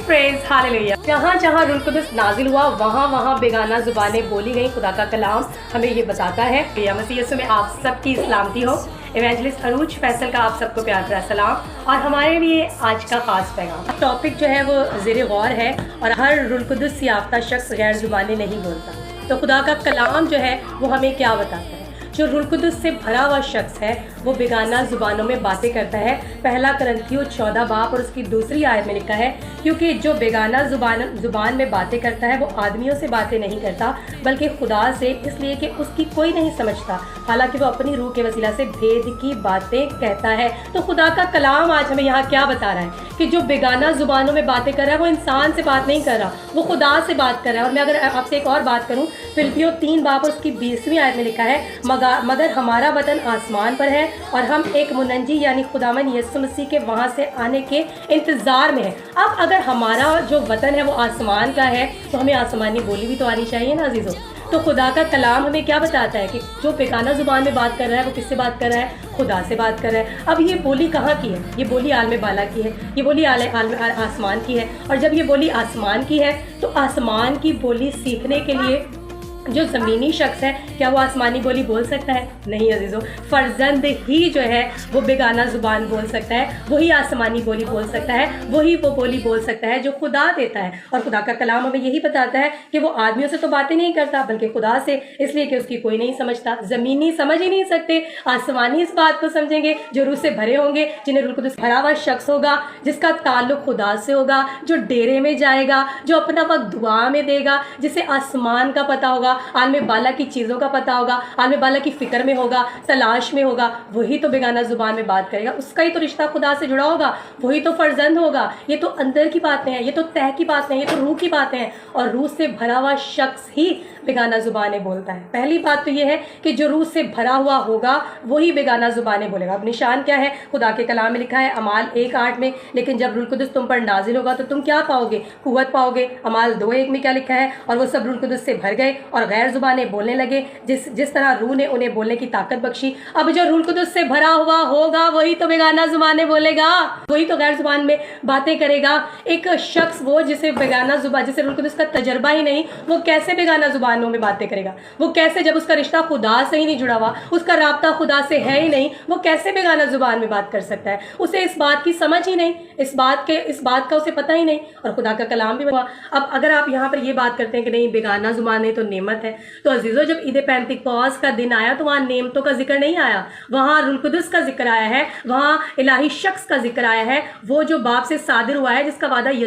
Praise hallelujah. जहाँ जहाँ रूहुल कुद्दुस नाजिल हुआ वहाँ वहाँ बेगाना जुबानें बोली गई। खुदा का कलाम हमें ये बताता है। या मसीह यीशु में आप सबकी सलामती हो। इवेंजलिस्ट अरूज फैसल का आप सबको प्यार भरा सलाम और हमारे लिए आज का खास पैगाम। टॉपिक जो है वो ज़ेरे गौर है और हर रूहुल कुद्दुस याफ्ता शख्स गैर जुबानी नहीं बोलता। तो खुदा का कलाम जो है वो हमें क्या बताता है? जो रूहुल कुद्दुस से भरा हुआ शख्स है वो बेगाना ज़ुबानों में बातें करता है। पहला करंथियों 14 बाब और उसकी दूसरी आयत में लिखा है, क्योंकि जो बेगाना ज़ुबान में बातें करता है वो आदमियों से बातें नहीं करता बल्कि खुदा से, इसलिए कि उसकी कोई नहीं समझता, हालांकि वो अपनी रूह के वसीला से भेद की बातें कहता है। तो खुदा का कलाम आज हमें यहाँ क्या बता रहा है कि जो बेगाना ज़ुबानों में बातें कर रहा है वो इंसान से बात नहीं कर रहा, वो खुदा से बात कर रहा है। और मैं अगर आपसे एक और बात करूँ, फिलिपियों 3 बाब और उसकी 20वीं आयत में लिखा है, मगर हमारा वतन आसमान पर है और हम एक मुनंजी यानी खुदावन यीशु मसीह के वहाँ से आने के इंतज़ार में है। अब अगर हमारा जो वतन है वो आसमान का है तो हमें आसमानी बोली भी तो आनी चाहिए ना अजीज़ों। तो खुदा का कलाम हमें क्या बताता है कि जो बेगाना ज़ुबान में बात कर रहा है वो किससे बात कर रहा है? खुदा से बात कर रहा है। अब ये बोली कहाँ की है? ये बोली आलम बाला की है, ये बोली आसमान की है। और जब ये बोली आसमान की है तो आसमान की बोली सीखने के लिए जो ज़मीनी शख्स है क्या वो आसमानी बोली बोल सकता है? नहीं अजीज़ों, फ़र्जंद ही जो है वो बेगाना ज़ुबान बोल सकता है, वही आसमानी बोली बोल सकता है, वही वो बोली बोल सकता है जो खुदा देता है। और खुदा का कलाम हमें यही बताता है कि वो आदमियों से तो बातें नहीं करता बल्कि खुदा से, इसलिए कि उसकी कोई नहीं समझता। ज़मीनी समझ ही नहीं सकते, आसमानी इस बात को समझेंगे जो रूह से भरे होंगे, जिन्हें रूहुल कुद्दुस भरा हुआ शख्स होगा, जिसका ताल्लुक खुदा से होगा, जो डेरे में जाएगा, जो अपना वक्त दुआ में देगा, जिसे आसमान का पता होगा, आलम बाला की चीज़ों का पता होगा, आलम बाला की फ़िक्र में होगा, तलाश में होगा, वही तो बेगाना ज़ुबान में बात करेगा। उसका ही तो रिश्ता खुदा से जुड़ा होगा, वही तो फ़र्जंद होगा। ये तो अंदर की बातें हैं, ये तो तह की बातें हैं, ये तो रूह की बातें हैं। और रूह से भरा हुआ शख्स ही बेगाना ज़ुबानें बोलता है। पहली बात तो ये है कि जो रूह से भरा हुआ होगा वही बेगाना ज़ुबानें बोलेगा। अब निशान क्या है? खुदा के कलाम में लिखा है अमाल 1:8 में, लेकिन जब रूहुल कुद्दुस तुम पर नाजिल होगा तो तुम क्या पाओगे? कुव्वत पाओगे। अमाल 2:1 में क्या लिखा है? और वो सब रूहुल कुद्दुस से भर गए और गैर ज़ुबानें बोलने लगे, जिस तरह रूह ने उन्हें बोलने की ताकत बख्शी। अब जो रूहुल कुद्दुस से भरा हुआ होगा वही तो बेगाना ज़ुबानें बोलेगा, वही तो गैर ज़ुबान में बातें करेगा। एक शख्स वो जिसे बेगाना ज़ुबान, जिसे रूहुल कुद्दुस का तजर्बा ही नहीं, वो कैसे बेगाना ज़ुबानों में बातें करेगा? वो कैसे, जब उसका रिश्ता खुदा से ही नहीं जुड़ा हुआ, उसका राब्ता खुदा से है ही नहीं, वो कैसे बेगाना ज़ुबान में बात कर सकता है? उसे इस बात की समझ ही नहीं, इस बात का उसे पता ही नहीं। और खुदा का कलाम भी हुआ। अब अगर आप यहाँ पर ये बात करते हैं कि नहीं बेगाना ज़ुबानें तो नेमत है, तो अजीज़ों जब ईद पेंतिकोस्त का दिन आया तो वहाँ नेमतों का जिक्र नहीं आया, वहाँ रूहुल कुद्दुस का जिक्र आया है, वहाँ इलाही शख्स का जिक्र आया है, वो जो बाप से सादिर हुआ है, जिसका वादा